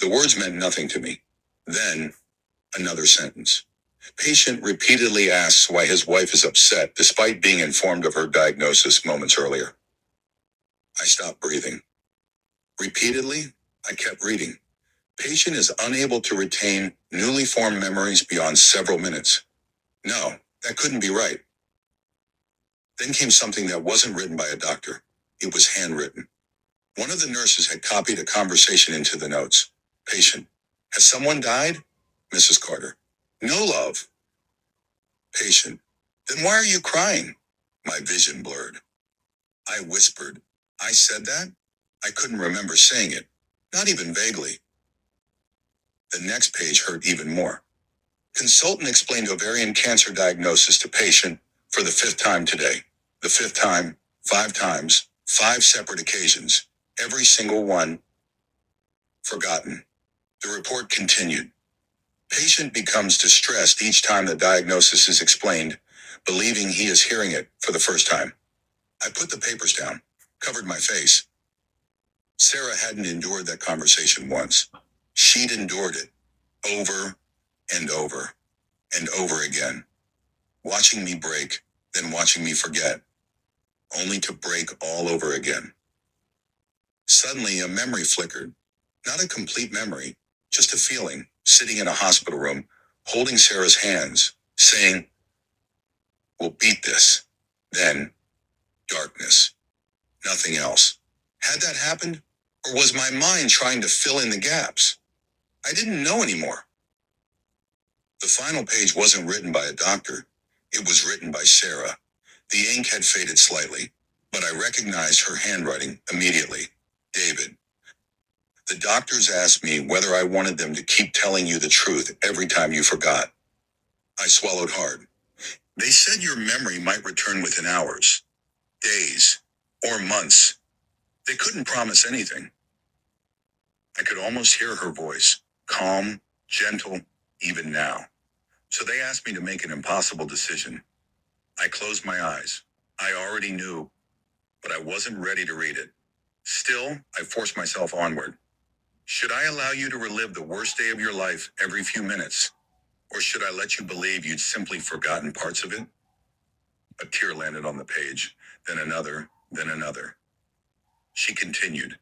S1: The words meant nothing to me. Then, another sentence. Patient repeatedly asks why his wife is upset despite being informed of her diagnosis moments earlier. I stopped breathing. Repeatedly, I kept reading. Patient is unable to retain newly formed memories beyond several minutes. No, that couldn't be right. Then came something that wasn't written by a doctor. It was handwritten. One of the nurses had copied a conversation into the notes. Patient. Has someone died? Mrs. Carter. No, love. Patient. Then why are you crying? My vision blurred. I whispered. I said that? I couldn't remember saying it, not even vaguely. The next page hurt even more. Consultant explained ovarian cancer diagnosis to patient for the fifth time today. The fifth time, 5 times, 5 separate occasions, every single one forgotten. The report continued. Patient becomes distressed each time the diagnosis is explained, believing he is hearing it for the first time. I put the papers down, covered my face. Sarah hadn't endured that conversation once. She'd endured it, over and over and over again, watching me break, then watching me forget, only to break all over again. Suddenly, a memory flickered. Not a complete memory, just a feeling, sitting in a hospital room, holding Sarah's hands, saying, "We'll beat this." Then, darkness. Nothing else. Had that happened? Or was my mind trying to fill in the gaps? I didn't know anymore. The final page wasn't written by a doctor. It was written by Sarah. The ink had faded slightly, but I recognized her handwriting immediately. David. The doctors asked me whether I wanted them to keep telling you the truth every time you forgot. I swallowed hard. They said your memory might return within hours, days, or months. They couldn't promise anything. I could almost hear her voice, calm, gentle, even now. So they asked me to make an impossible decision. I closed my eyes. I already knew, but I wasn't ready to read it. Still, I forced myself onward. Should I allow you to relive the worst day of your life every few minutes? Or should I let you believe you'd simply forgotten parts of it? A tear landed on the page, then another, then another. She continued,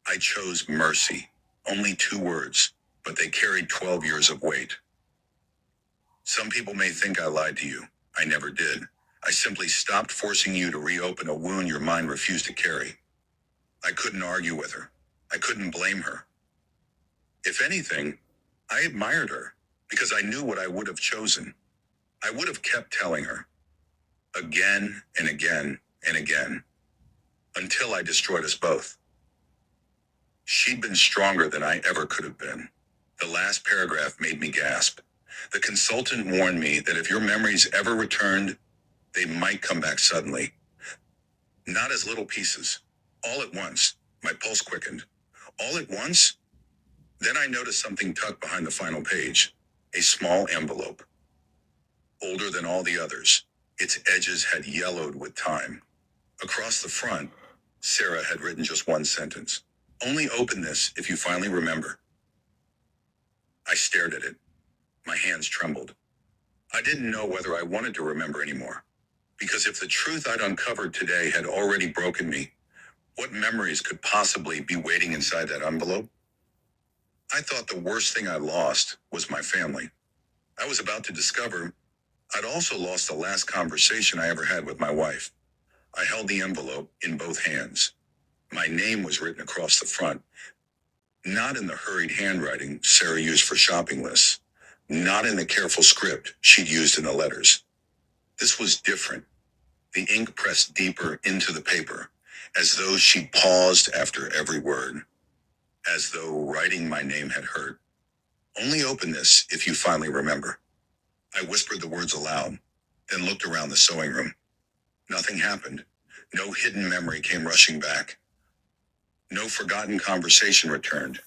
S1: I chose mercy. Only 2 words, but they carried 12 years of weight. Some people may think I lied to you. I never did. I simply stopped forcing you to reopen a wound your mind refused to carry. I couldn't argue with her. I couldn't blame her. If anything, I admired her, because I knew what I would have chosen. I would have kept telling her, again and again and again, until I destroyed us both. She'd been stronger than I ever could have been. The last paragraph made me gasp. The consultant warned me that if your memories ever returned, they might come back suddenly. Not as little pieces. All at once. My pulse quickened. All at once? Then I noticed something tucked behind the final page. A small envelope. Older than all the others. Its edges had yellowed with time. Across the front, Sarah had written just one sentence. Only open this if you finally remember. I stared at it. My hands trembled. I didn't know whether I wanted to remember anymore. Because if the truth I'd uncovered today had already broken me, what memories could possibly be waiting inside that envelope? I thought the worst thing I lost was my family. I was about to discover I'd also lost the last conversation I ever had with my wife. I held the envelope in both hands. My name was written across the front. Not in the hurried handwriting Sarah used for shopping lists. Not in the careful script she'd used in the letters. This was different. The ink pressed deeper into the paper, as though she paused after every word. As though writing my name had hurt. Only open this if you finally remember. I whispered the words aloud, then looked around the sewing room. Nothing happened. No hidden memory came rushing back. No forgotten conversation returned.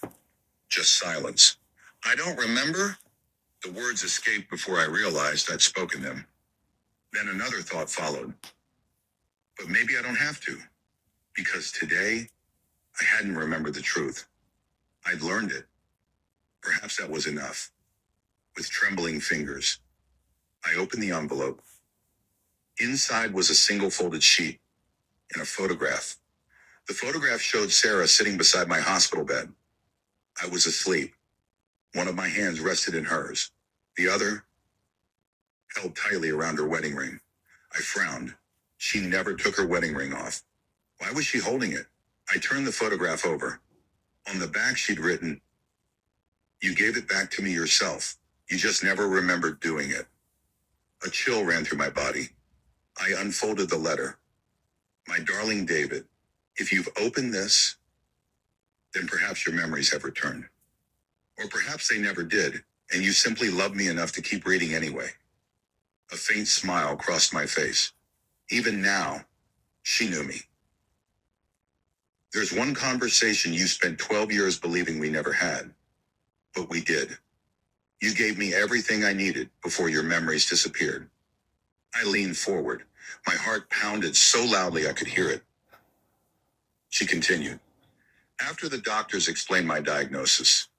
S1: Just silence. I don't remember? The words escaped before I realized I'd spoken them. Then another thought followed. But maybe I don't have to. Because today, I hadn't remembered the truth. I'd learned it. Perhaps that was enough. With trembling fingers, I opened the envelope. Inside was a single folded sheet and a photograph. The photograph showed Sarah sitting beside my hospital bed. I was asleep. One of my hands rested in hers. The other held tightly around her wedding ring. I frowned. She never took her wedding ring off. Why was she holding it? I turned the photograph over. On the back she'd written, "You gave it back to me yourself. You just never remembered doing it." A chill ran through my body. I unfolded the letter. My darling David, if you've opened this, then perhaps your memories have returned. Or perhaps they never did, and you simply loved me enough to keep reading anyway. A faint smile crossed my face. Even now, she knew me. There's one conversation you spent 12 years believing we never had. But we did. You gave me everything I needed before your memories disappeared. I leaned forward. My heart pounded so loudly I could hear it. She continued. After the doctors explained my diagnosis,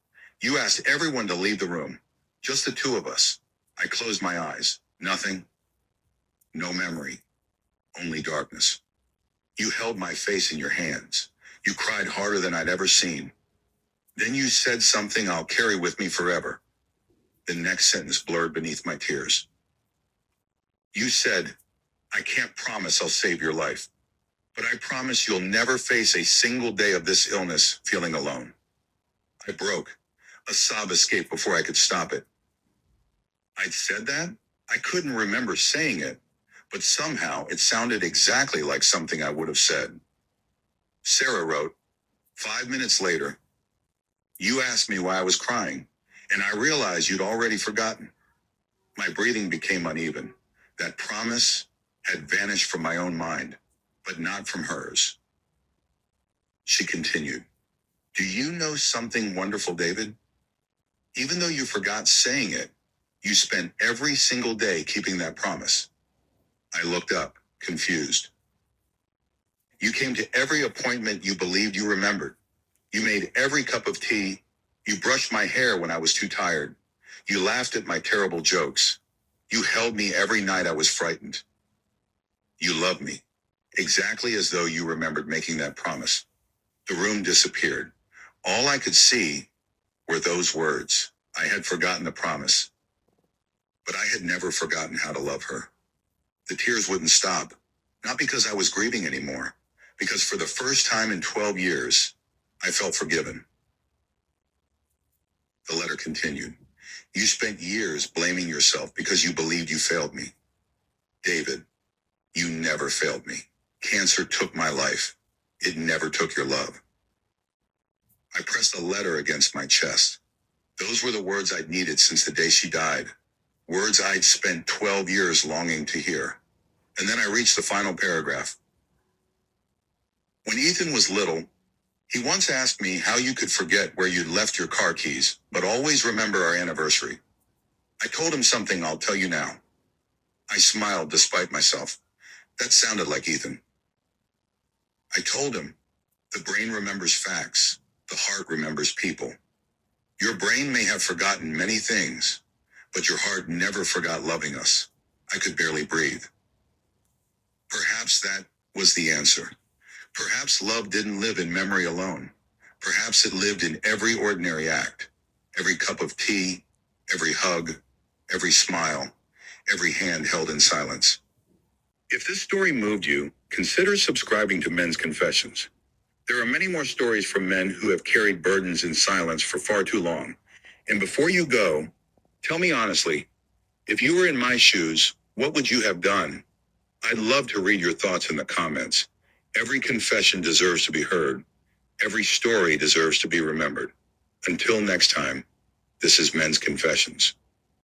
S1: you asked everyone to leave the room. Just the two of us. I closed my eyes. Nothing. No memory. Only darkness. You held my face in your hands. You cried harder than I'd ever seen. Then you said something I'll carry with me forever. The next sentence blurred beneath my tears. You said, I can't promise I'll save your life, but I promise you'll never face a single day of this illness feeling alone. I broke. A sob escaped before I could stop it. I'd said that? I couldn't remember saying it, but somehow it sounded exactly like something I would have said. Sarah wrote, 5 minutes later, you asked me why I was crying, and I realized you'd already forgotten. My breathing became uneven. That promise had vanished from my own mind, but not from hers. She continued, do you know something wonderful, David? Even though you forgot saying it, you spent every single day keeping that promise. I looked up, confused. You came to every appointment you believed you remembered. You made every cup of tea. You brushed my hair when I was too tired. You laughed at my terrible jokes. You held me every night I was frightened. You loved me, exactly as though you remembered making that promise. The room disappeared. All I could see were those words. I had forgotten the promise, but I had never forgotten how to love her. The tears wouldn't stop, not because I was grieving anymore, because for the first time in 12 years, I felt forgiven. The letter continued. You spent years blaming yourself because you believed you failed me. David, you never failed me. Cancer took my life. It never took your love. I pressed the letter against my chest. Those were the words I'd needed since the day she died. Words I'd spent 12 years longing to hear. And then I reached the final paragraph. When Ethan was little, he once asked me how you could forget where you'd left your car keys, but always remember our anniversary. I told him something I'll tell you now. I smiled despite myself. That sounded like Ethan. I told him, the brain remembers facts, the heart remembers people. Your brain may have forgotten many things, but your heart never forgot loving us. I could barely breathe. Perhaps that was the answer. Perhaps love didn't live in memory alone. Perhaps it lived in every ordinary act, every cup of tea, every hug, every smile, every hand held in silence. If this story moved you, consider subscribing to Men's Confessions. There are many more stories from men who have carried burdens in silence for far too long. And before you go, tell me honestly, if you were in my shoes, what would you have done? I'd love to read your thoughts in the comments. Every confession deserves to be heard. Every story deserves to be remembered. Until next time, this is Men's Confessions.